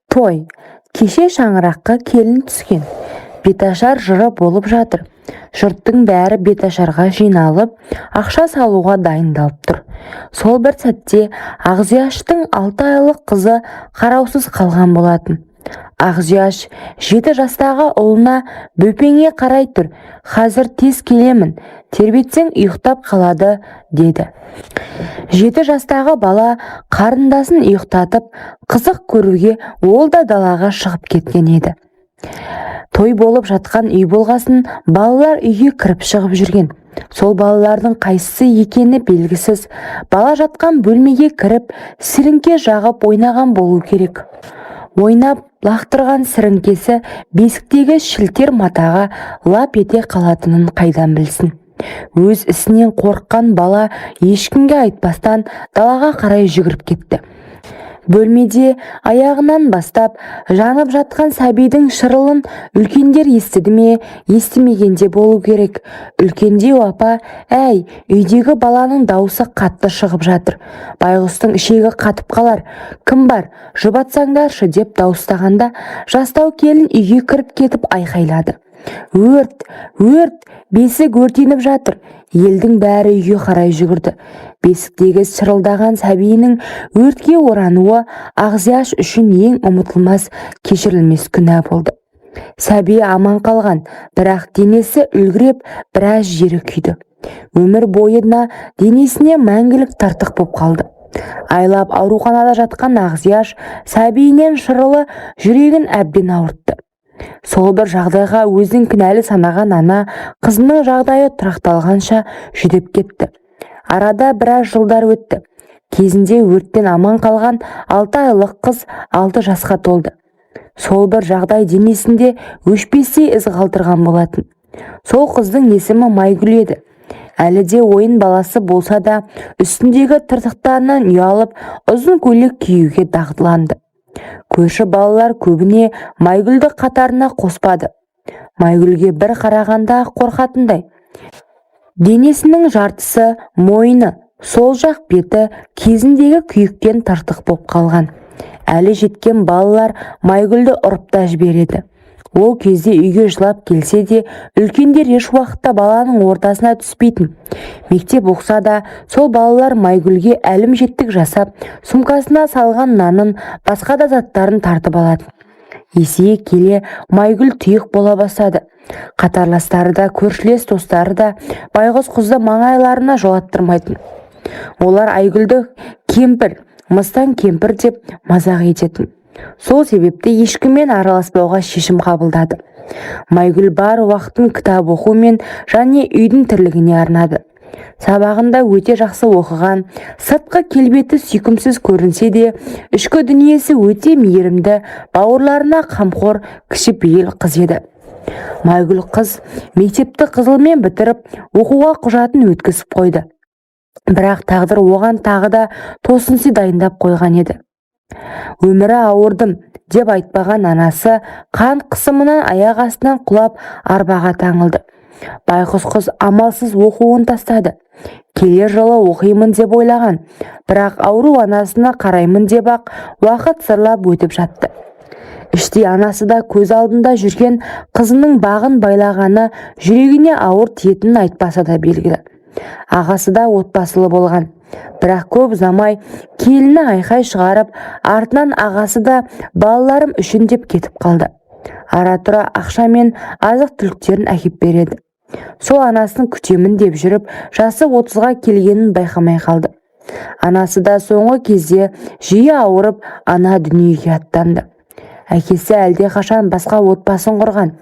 Той. Кеше шаңыраққа келін түскен. Беташар жыры болып жатыр. Жұрттың бәрі беташарға жиналып, ақша салуға дайындалып тұр. Сол бір сәтте Ақзияштың 6 айлық қызы қараусыз қалған болатын. Ақзияш 7 жастағы ұлына бөпеңе қарай тұр. Қазір тез келемін, тербетсең ұйықтап қалады, деді. 7 жастағы бала қарындасын ұйықтатып, қызық көруге ол да далаға шығып кеткен еді. Той болып жатқан үй болғасын, балалар үйге кіріп шығып жүрген. Сол балалардың қайсысы екені белгісіз. Бала жатқан бөлмеге кіріп, сіріңке жағып ойнаған болу керек. Ойнап лақтырған сіріңкесі бесіктегі шілтер матаға лап ете қалатынын қайдан білсін. Өз ісінен қорыққан бала ешкімге айтпастан далаға қарай жүгіріп кетті. Бөлмеде аяғынан бастап жанып жатқан сәбидің шырылын үлкендер естіді ме, естімегенде болу керек. Үлкендеу апа, әй, үйдегі баланың дауысы қатты шығып жатыр. Байғұстың ішегі қатып қалар. Кім бар, жұбатсаңдаршы, деп дауыстағанда жастау келін үйге кіріп кетіп айқайлады. Өрт, өрт, бесік өртеніп жатыр. Елдің бәрі үйге қарай жүгірді. Бесіктегі шырылдаған сәбиінің өртке орануы Ақзияш үшін ең ұмытылмас, кешірілмес күнә болды. Сәби аман қалған, бірақ денесі үлгіреп, біраз жері күйді. Өмір бойына денесіне мәңгілік тартық боп қалды. Айлап ауруханада жатқан Ақзияш сәбиінен шырылы жүрегін әбден ауыртты. Сол бір жағдайға өзін кінәлі санаған ана қызының жағдайы тұрақталғанша жүдеп кетті. Арада біраз жылдар өтті. Кезінде өрттен аман қалған 6 айлық қыз 6 жасқа толды. Сол бір жағдай денесінде өшпестей із қалдырған болатын. Сол қыздың есімі Майгүл еді. Әлі де ойын баласы болса да, үстіндегі тыртықтарынан ұялып, ұзын көйлек киюге дағдыланды. Көрші балалар көбіне Майгүлді қатарына қоспады. Майгүлге бір қарағанда қорқатындай. Денесінің жартысы, мойны, сол жақ беті кезіндегі күйіктен тартық боп қалған. Әлі жеткен балалар Майгүлді ұрып та жібереді. Ол кезде үйге жылап келсе де, үлкендер еш уақытта баланың ортасына түспейтін. Мектеп оқса да, сол балалар Майгүлге әлімжеттік жасап, сумкасына салған нанын, басқа да заттарын тартып алады. Есейе келе Майгүл тұйық бола бастады. Қатарластары да, көршілес достары да байғұс қызды маңайларына жолаттырмайтын. Олар Айгүлді кемпір, мыстан кемпір деп мазақ ететін. Сол себепті ешкіммен араласпауға шешім қабылдады. Майгүл бар уақытын кітап оқу мен және үйдің тірлігіне арнады. Сабағында өте жақсы оқыған, сыртқы келбеті сүйкімсіз көрінсе де, ішкі дүниесі өте мейірімді, бауырларына қамқор, кішіпейіл қыз еді. Майгүл қыз мектепті қызылмен бітіріп, оқуға құжатын өткізіп қойды. Бірақ тағдыр оған тағы да тосынсый дайындап қойған еді. Өмірі ауырдым деп айтпаған анасы қан қысымынан аяқ астынан құлап арбаға таңылды. Байғұс қыз амалсыз оқуын тастады. Келер жылы оқимын деп ойлаған, бірақ ауру анасына қараймын деп ақ уақыт сырлап өтіп жатты. Іште анасы да көз алдында жүрген қызының бағын байлағаны жүрегіне ауыр тиетінін айтпаса да белгілі. Ағасы да отбасылы болған. Бірақ көп ұзамай келіні айқай шығарып, артынан ағасы да балаларым үшін деп кетіп қалды. Ара-тұра ақша мен азық түліктерін әкеп береді. Сол анасын күтемін деп жүріп, жасы 30-ға келгенін байқамай қалды. Анасы да соңғы кезде жиі ауырып, ана дүниеге аттанды. Әкесі әлде қашан басқа отбасын құрған.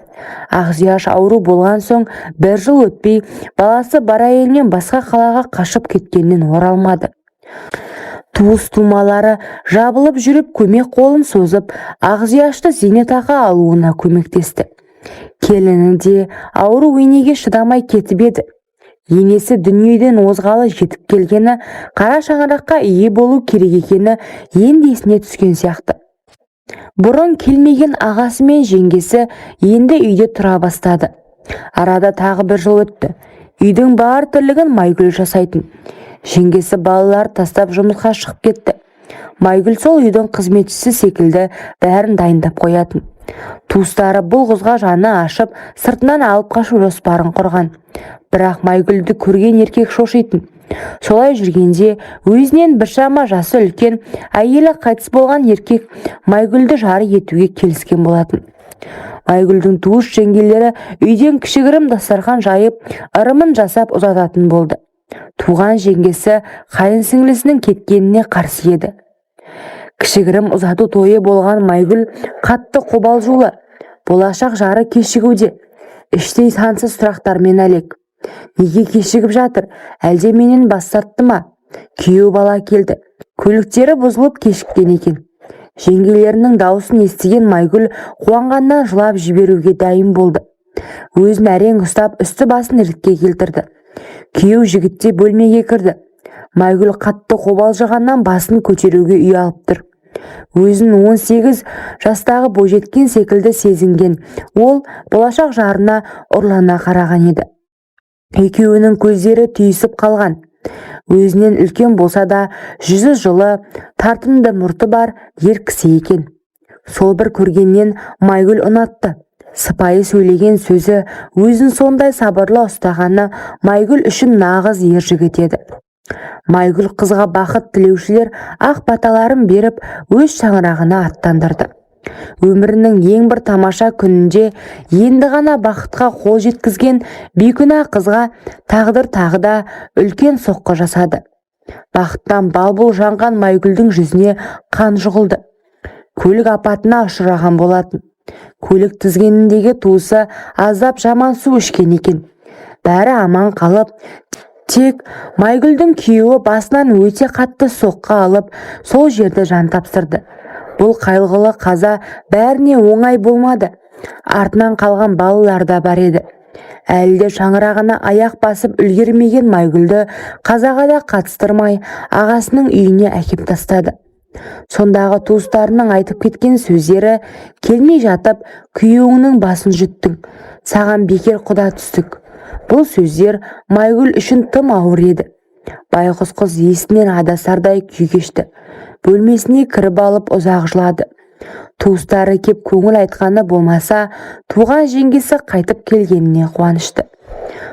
Ақзияш ауру болған соң 1 жыл өтпей, баласы бар әйелмен басқа қалаға қашып кеткеннен оралмады. Туыс-тумалары жабылып жүріп көмек қолын созып, Ақзияшты зейнетақы алуына көмектесті. Келіні де ауру енеге шыдамай кетіп еді. Енесі дүниеден озғалы жетіп келгені, қара шаңыраққа ие болу керек екені енді есіне түскен сияқты. Бұрын келмеген ағасы мен жеңгесі енді үйде тұра бастады. Арада тағы 1 жыл өтті. Үйдің бар тірлігін Майгүл жасайтын. Жеңгесі балалар тастап жұмысқа шығып кетті. Майгүл сол үйдің қызметшісі секілді бәрін дайындап қоятын. Туыстары бұл қызға жаны ашып, сыртынан алып қашу жоспарын құрған. Бірақ Майгүлді көрген еркек шошитын. Солай жүргенде өзінен біршама жасы үлкен әйелі қайтыс болған еркек Майгүлді жары етуге келіскен болатын. Майгүлдің туыс жеңгелері үйден кішігірім дастархан жайып, ырымын жасап ұзататын болды. Туған жеңгесі қайын сіңлісінің кеткеніне қарсы еді. Кішігірім ұзату тойы болған Майгүл қатты қобалжулы. Болашақ жары кешігуде. Іштей сансыз сұрақтармен әлек. Неге кешігіп жатыр? Әлде менен бас тартты ма? Күйеу бала келді. Көліктері бұзылып кешіккен екен. Жеңгелерінің даусын естіген Майгүл қуанғаннан жылап жіберуге дайын болды. Өзін әрең ұстап үсті басын ретке келтірді. Күйеу жігітте бөлмеге кірді. Майгүл қатты қобалжығаннан басын көтеруге ұялып тұр. Өзін 18 жастағы бойжеткен секілді сезінген ол болашақ жарына ұрлана қараған еді. Екеуінің көздері түйісіп қалған. Өзінен үлкен болса да жүзі жылы, тартымды мұрты бар ер кісі екен. Сол бір көргеннен Майгүл ұнатты. Сыпайы сөйлеген сөзі, өзін сондай сабырлы ұстағаны Майгүл үшін нағыз ер жігіт еді. Майгүл қызға бақыт тілеушілер ақ баталарын беріп өз шаңырағына аттандырды. Өмірінің ең бір тамаша күнінде енді ғана бақытқа қол жеткізген бейкүнә қызға тағдыр тағы да үлкен соққы жасады. Бақыттан бал-бұл жанған Майгүлдің жүзіне қан жұғылды. Көлік апатына ұшыраған болатын. Көлік тізгеніндегі туысы аздап жаман су ішкен екен. Бәрі аман қалып, тек Майгүлдің күйеуі басынан өте қатты соққы алып, сол жерде жан тапсырды. Бұл қайғылы қаза бәріне оңай болмады. Артынан қалған балалар да бар еді. Әлі де шаңырағына аяқ басып үлгермеген Майгүлді қазаға да қатыстырмай ағасының үйіне әкеп тастады. Сондағы туыстарының айтып кеткен сөздері: келмей жатып күйеуіңнің басын жұттың, саған бекер құда түстік. Бұл сөздер Майгүл үшін тым ауыр еді. Байғұс қыз есінен адасардай күй кешті. Бөлмесіне кіріп алып ұзақ жылады. Туыстары кеп көңіл айтқаны болмаса, туған жеңгесі қайтып келгеніне қуанышты.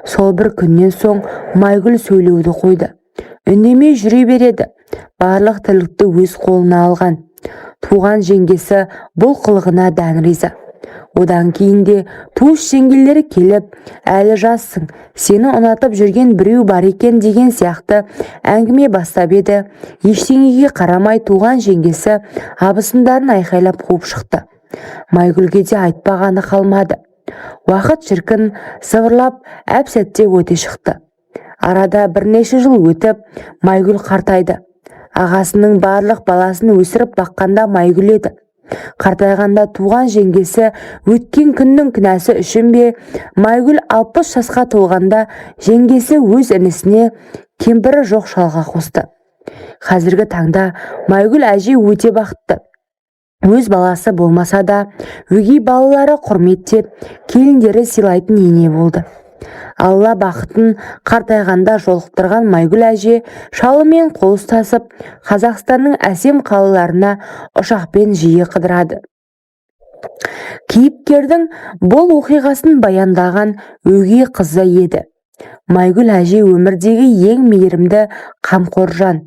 Сол бір күннен соң Майгүл сөйлеуді қойды. Үндемей жүре береді. Барлық тірлікті өз қолына алған. Туған жеңгесі бұл қылығына дән риза. Одан кейін де туыс жеңгелері келіп, әлі жассың, сені ұнатып жүрген біреу бар екен деген сияқты әңгіме бастап еді. Ештеңеге қарамай туған жеңгесі абысындарын айқайлап қуып шықты. Майгүлге де айтпағаны қалмады. Уақыт шіркін сыбырлап әп-сәтте өте шықты. Арада бірнеше жыл өтіп, Майгүл қартайды. Ағасының барлық баласын өсіріп баққанда Майгүл еді. Қартайғанда туған жеңгесі өткен күннің кінәсі үшін бе, Майгүл 60 жасқа толғанда жеңгесі өз інісіне кемпірі жоқ шалға қосты. Қазіргі таңда Майгүл әже өте бақытты. Өз баласы болмаса да, өгей балалары құрметтеп, келіндері сыйлайтын ене болды. Алла бақытын қартайғанда жолықтырған Майгүл әже шалымен қол ұстасып, Қазақстанның әсем қалаларына ұшақпен жиі қыдырады. Кейіпкердің бұл оқиғасын баяндаған өгей қызы еді. Майгүл әже өмірдегі ең мейірімді, қамқор жан.